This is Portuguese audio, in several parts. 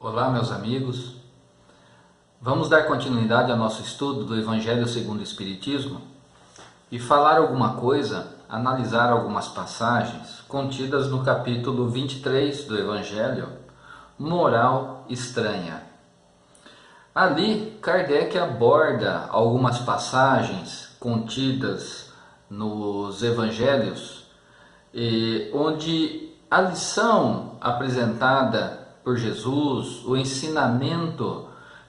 Olá, meus amigos. Vamos dar continuidade ao nosso estudo do Evangelho segundo o Espiritismo e falar alguma coisa, analisar algumas passagens contidas no capítulo 23 do Evangelho, Moral Estranha. Ali, Kardec aborda algumas passagens contidas nos Evangelhos, onde a lição apresentada por Jesus, o ensinamento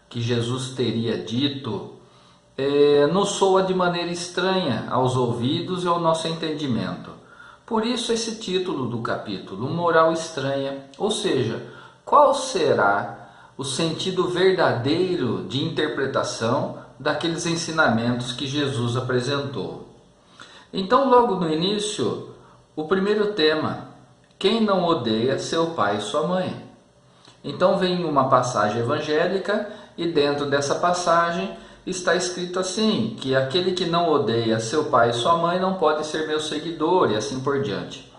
que Jesus teria dito, nos soa de maneira estranha aos ouvidos e ao nosso entendimento. Por isso esse título do capítulo, Moral Estranha, ou seja, qual será o sentido verdadeiro de interpretação daqueles ensinamentos que Jesus apresentou. Então, logo no início, o primeiro tema: quem não odeia seu pai e sua mãe? Então vem uma passagem evangélica e dentro dessa passagem está escrito assim, que aquele que não odeia seu pai e sua mãe não pode ser meu seguidor e assim por diante.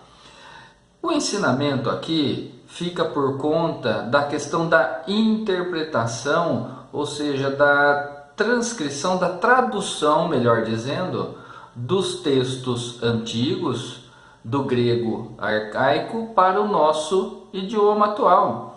O ensinamento aqui fica por conta da questão da interpretação, ou seja, da transcrição, da tradução, melhor dizendo, dos textos antigos, do grego arcaico para o nosso idioma atual.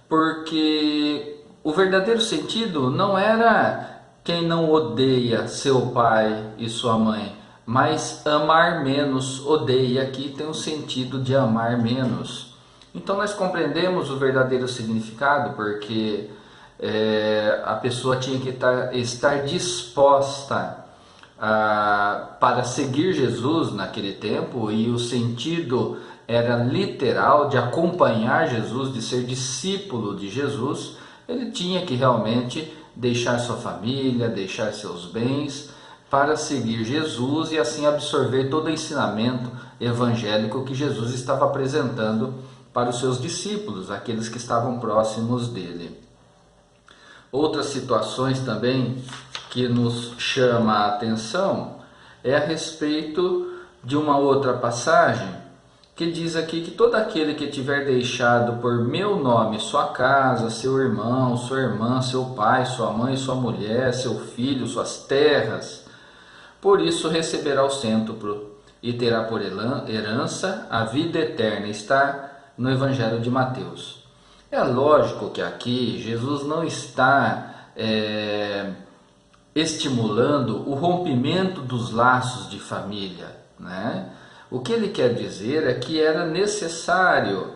Porque o verdadeiro sentido não era quem não odeia seu pai e sua mãe, mas amar menos. Odeia aqui tem o sentido de amar menos. Então nós compreendemos o verdadeiro significado, porque a pessoa tinha que estar disposta para seguir Jesus naquele tempo, e o sentido era literal de acompanhar Jesus, de ser discípulo de Jesus. Ele tinha que realmente deixar sua família, deixar seus bens para seguir Jesus e assim absorver todo o ensinamento evangélico que Jesus estava apresentando para os seus discípulos, aqueles que estavam próximos dele. Outras situações também que nos chama a atenção é a respeito de uma outra passagem que diz aqui que todo aquele que tiver deixado por meu nome sua casa, seu irmão, sua irmã, seu pai, sua mãe, sua mulher, seu filho, suas terras, por isso receberá o cêntuplo e terá por herança a vida eterna. Está no Evangelho de Mateus. É lógico que aqui Jesus não está estimulando o rompimento dos laços de família, O que ele quer dizer é que era necessário,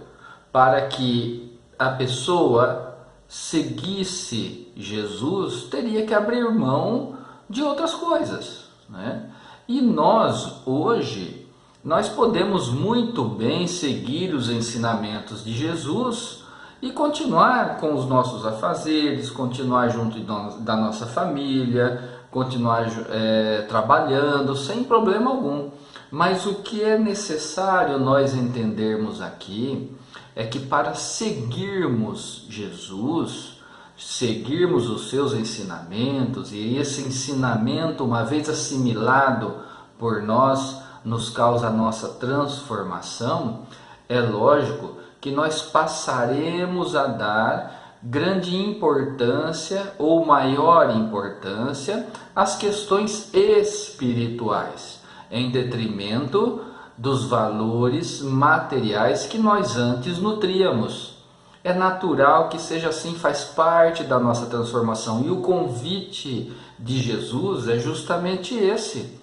para que a pessoa seguisse Jesus, teria que abrir mão de outras coisas, E nós, hoje, nós podemos muito bem seguir os ensinamentos de Jesus e continuar com os nossos afazeres, continuar junto da nossa família, continuar trabalhando sem problema algum. Mas o que é necessário nós entendermos aqui é que para seguirmos Jesus, seguirmos os seus ensinamentos, e esse ensinamento, uma vez assimilado por nós, nos causa a nossa transformação, é lógico que nós passaremos a dar grande importância ou maior importância às questões espirituais, em detrimento dos valores materiais que nós antes nutríamos. É natural que seja assim, faz parte da nossa transformação. E o convite de Jesus é justamente esse,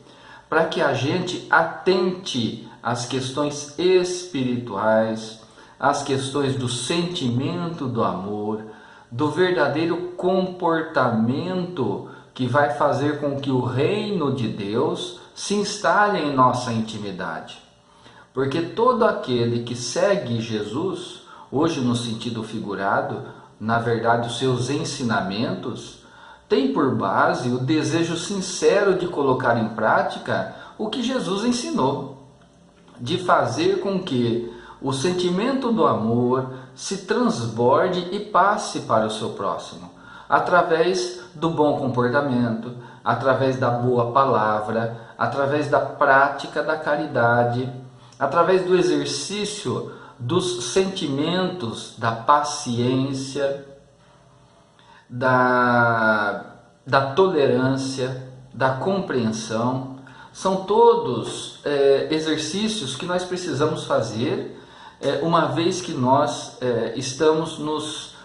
para que a gente atente às questões espirituais, às questões do sentimento do amor, do verdadeiro comportamento que vai fazer com que o reino de Deus se instale em nossa intimidade. Porque todo aquele que segue Jesus, hoje no sentido figurado, na verdade os seus ensinamentos, tem por base o desejo sincero de colocar em prática o que Jesus ensinou, de fazer com que o sentimento do amor se transborde e passe para o seu próximo, através do bom comportamento, através da boa palavra, através da prática da caridade, através do exercício dos sentimentos, da paciência, da tolerância, da compreensão. São todos exercícios que nós precisamos fazer, uma vez que nós estamos nos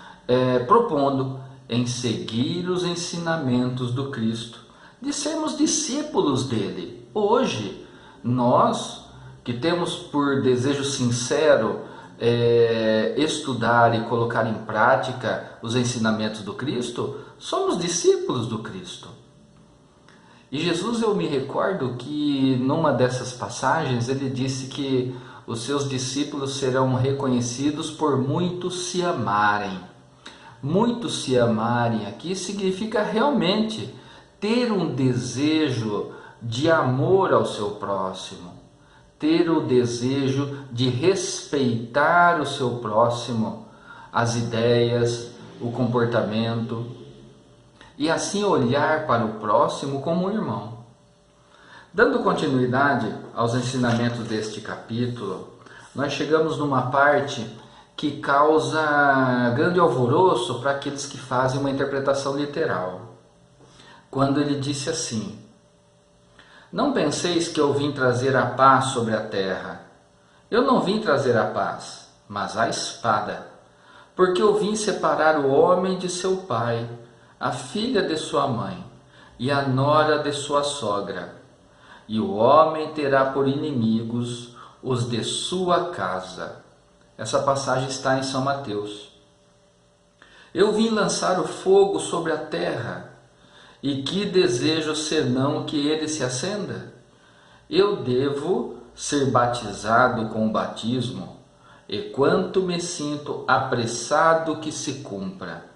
propondo em seguir os ensinamentos do Cristo, de sermos discípulos dele. Hoje, nós que temos por desejo sincero estudar e colocar em prática os ensinamentos do Cristo, somos discípulos do Cristo. E Jesus, eu me recordo que numa dessas passagens ele disse que os seus discípulos serão reconhecidos por muitos se amarem. Muitos se amarem aqui significa realmente ter um desejo de amor ao seu próximo, ter o desejo de respeitar o seu próximo, as ideias, o comportamento, e assim olhar para o próximo como um irmão. Dando continuidade aos ensinamentos deste capítulo, nós chegamos numa parte que causa grande alvoroço para aqueles que fazem uma interpretação literal. Quando ele disse assim: não penseis que eu vim trazer a paz sobre a terra. Eu não vim trazer a paz, mas a espada. Porque eu vim separar o homem de seu pai, a filha de sua mãe, e a nora de sua sogra. E o homem terá por inimigos os de sua casa. Essa passagem está em São Mateus. Eu vim lançar o fogo sobre a terra, e que desejo senão que ele se acenda? Eu devo ser batizado com o batismo, e quanto me sinto apressado que se cumpra.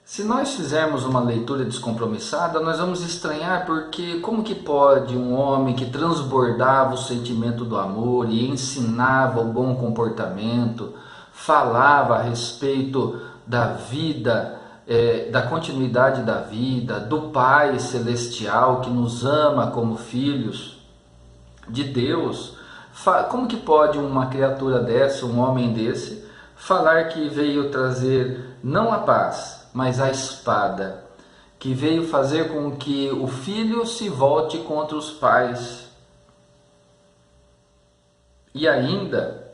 Se nós fizermos uma leitura descompromissada, nós vamos estranhar porque como que pode um homem que transbordava o sentimento do amor e ensinava o bom comportamento, falava a respeito da vida, da continuidade da vida, do Pai Celestial que nos ama como filhos de Deus, como que pode uma criatura dessa, um homem desse, falar que veio trazer não a paz, mas a espada, que veio fazer com que o filho se volte contra os pais, e ainda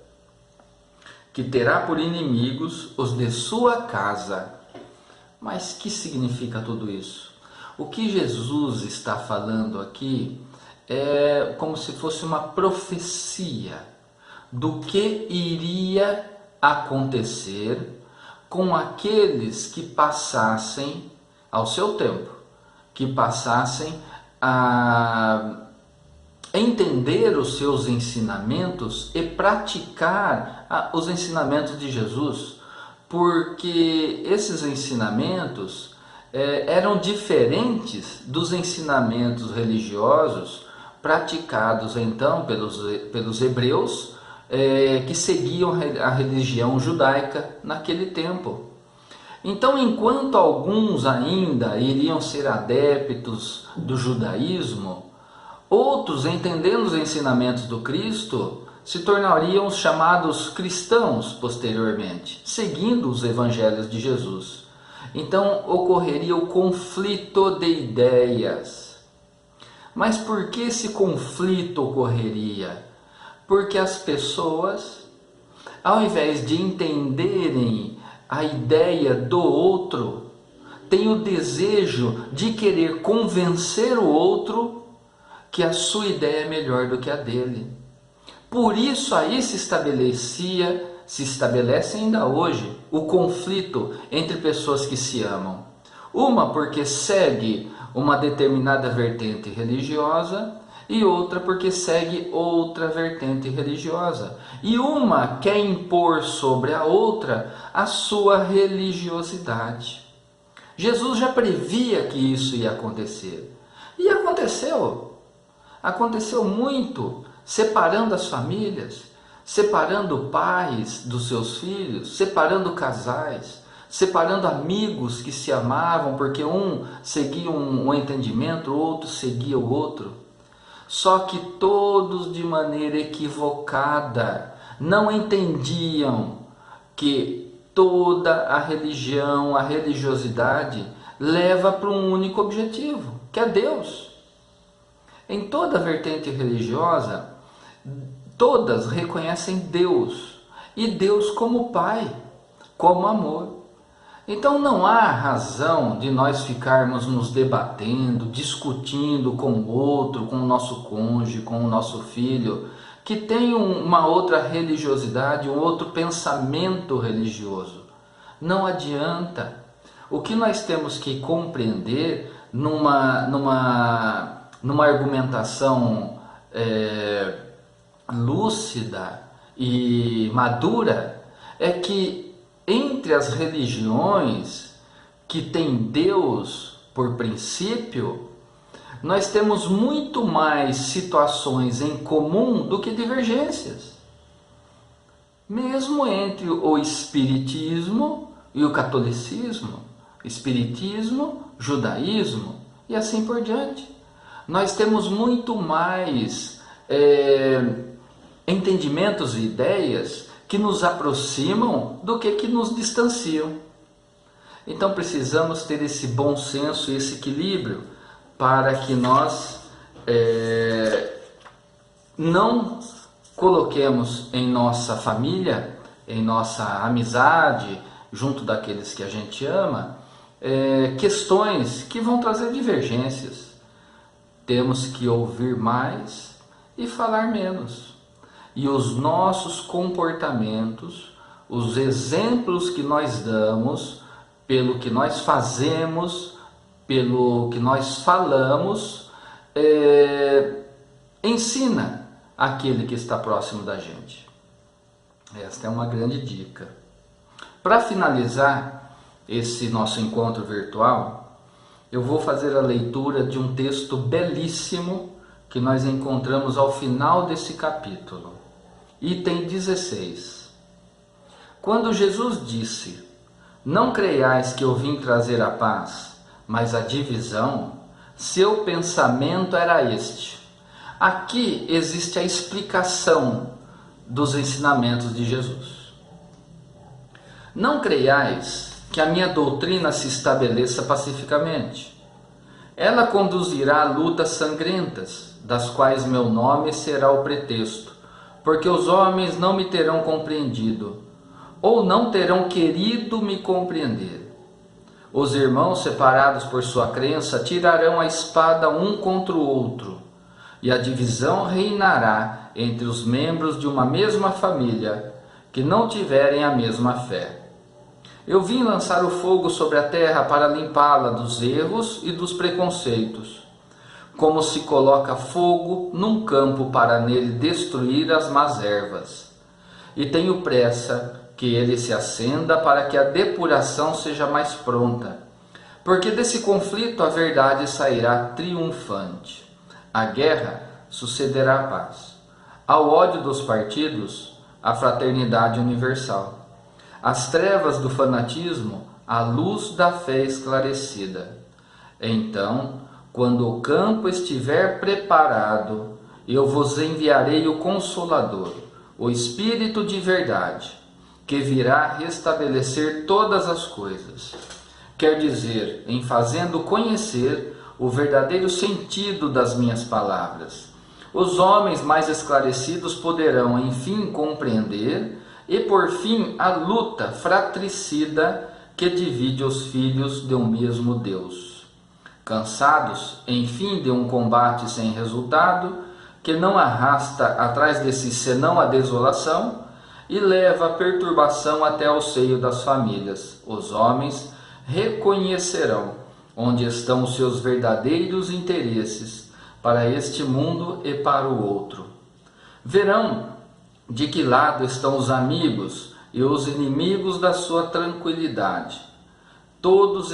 que terá por inimigos os de sua casa? Mas que significa tudo isso? O que Jesus está falando aqui é como se fosse uma profecia do que iria acontecer com aqueles que passassem ao seu tempo, que passassem a entender os seus ensinamentos e praticar os ensinamentos de Jesus, porque esses ensinamentos eram diferentes dos ensinamentos religiosos praticados então pelos hebreus que seguiam a religião judaica naquele tempo. Então, enquanto alguns ainda iriam ser adeptos do judaísmo, outros, entendendo os ensinamentos do Cristo, se tornariam os chamados cristãos posteriormente, seguindo os evangelhos de Jesus. Então ocorreria o conflito de ideias. Mas por que esse conflito ocorreria? Porque as pessoas, ao invés de entenderem a ideia do outro, têm o desejo de querer convencer o outro que a sua ideia é melhor do que a dele. Por isso aí se estabelece ainda hoje o conflito entre pessoas que se amam. Uma porque segue uma determinada vertente religiosa e outra porque segue outra vertente religiosa. E uma quer impor sobre a outra a sua religiosidade. Jesus já previa que isso ia acontecer. E aconteceu. Aconteceu muito, separando as famílias, separando pais dos seus filhos, separando casais, separando amigos que se amavam porque um seguia um entendimento, o outro seguia o outro. Só que todos de maneira equivocada, não entendiam que toda a religião, a religiosidade leva para um único objetivo, que é Deus. Em toda vertente religiosa, todas reconhecem Deus, e Deus como Pai, como amor. Então não há razão de nós ficarmos nos debatendo, discutindo com o outro, com o nosso cônjuge, com o nosso filho, que tem uma outra religiosidade, um outro pensamento religioso. Não adianta. O que nós temos que compreender numa argumentação lúcida e madura é que entre as religiões que têm Deus por princípio, nós temos muito mais situações em comum do que divergências. Mesmo entre o espiritismo e o catolicismo, espiritismo, judaísmo e assim por diante. Nós temos muito mais entendimentos e ideias que nos aproximam do que nos distanciam. Então precisamos ter esse bom senso e esse equilíbrio para que nós não coloquemos em nossa família, em nossa amizade, junto daqueles que a gente ama, questões que vão trazer divergências. Temos que ouvir mais e falar menos. E os nossos comportamentos, os exemplos que nós damos, pelo que nós fazemos, pelo que nós falamos, ensina aquele que está próximo da gente. Esta é uma grande dica. Para finalizar esse nosso encontro virtual, eu vou fazer a leitura de um texto belíssimo que nós encontramos ao final desse capítulo. Item 16. Quando Jesus disse: "Não creiais que eu vim trazer a paz, mas a divisão", seu pensamento era este. Aqui existe a explicação dos ensinamentos de Jesus. Não creiais que a minha doutrina se estabeleça pacificamente. Ela conduzirá a lutas sangrentas, das quais meu nome será o pretexto, porque os homens não me terão compreendido, ou não terão querido me compreender. Os irmãos, separados por sua crença, tirarão a espada um contra o outro, e a divisão reinará entre os membros de uma mesma família, que não tiverem a mesma fé. Eu vim lançar o fogo sobre a terra para limpá-la dos erros e dos preconceitos, como se coloca fogo num campo para nele destruir as más ervas. E tenho pressa que ele se acenda para que a depuração seja mais pronta, porque desse conflito a verdade sairá triunfante. A guerra sucederá a paz. Ao ódio dos partidos, a fraternidade universal. Às trevas do fanatismo, a luz da fé esclarecida. Então, quando o campo estiver preparado, eu vos enviarei o Consolador, o Espírito de verdade, que virá restabelecer todas as coisas. Quer dizer, em fazendo conhecer o verdadeiro sentido das minhas palavras. Os homens mais esclarecidos poderão, enfim, compreender e, por fim, a luta fratricida que divide os filhos de um mesmo Deus. Cansados, enfim, de um combate sem resultado, que não arrasta atrás de si senão a desolação e leva a perturbação até ao seio das famílias, os homens reconhecerão onde estão os seus verdadeiros interesses para este mundo e para o outro. Verão de que lado estão os amigos e os inimigos da sua tranquilidade. Todos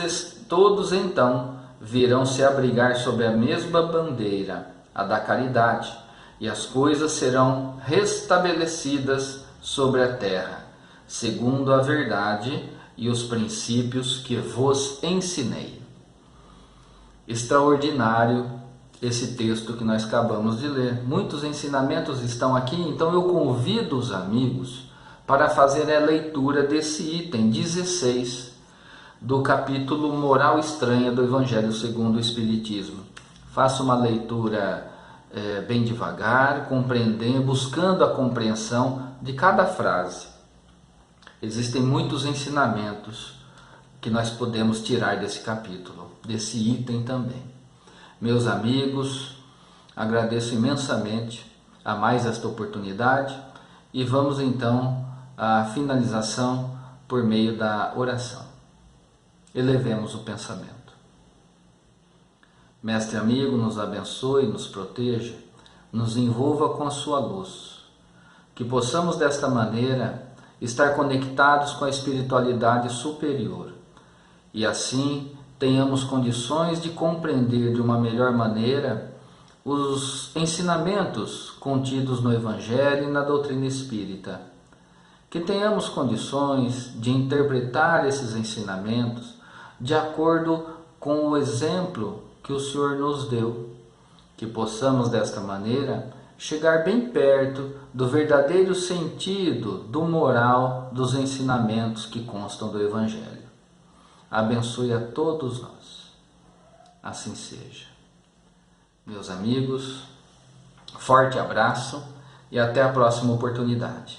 então virão se abrigar sob a mesma bandeira, a da caridade, e as coisas serão restabelecidas sobre a terra, segundo a verdade e os princípios que vos ensinei. Extraordinário esse texto que nós acabamos de ler. Muitos ensinamentos estão aqui, então eu convido os amigos para fazer a leitura desse item 16 do capítulo Moral Estranha do Evangelho segundo o Espiritismo. Faça uma leitura bem devagar, compreendendo, buscando a compreensão de cada frase. Existem muitos ensinamentos que nós podemos tirar desse capítulo, desse item também. Meus amigos, agradeço imensamente a mais esta oportunidade e vamos então à finalização por meio da oração. Elevemos o pensamento. Mestre amigo, nos abençoe, nos proteja, nos envolva com a sua luz. Que possamos desta maneira estar conectados com a espiritualidade superior e assim tenhamos condições de compreender de uma melhor maneira os ensinamentos contidos no Evangelho e na doutrina espírita. Que tenhamos condições de interpretar esses ensinamentos de acordo com o exemplo que o Senhor nos deu. Que possamos desta maneira chegar bem perto do verdadeiro sentido do moral dos ensinamentos que constam do Evangelho. Abençoe a todos nós. Assim seja. Meus amigos, forte abraço e até a próxima oportunidade.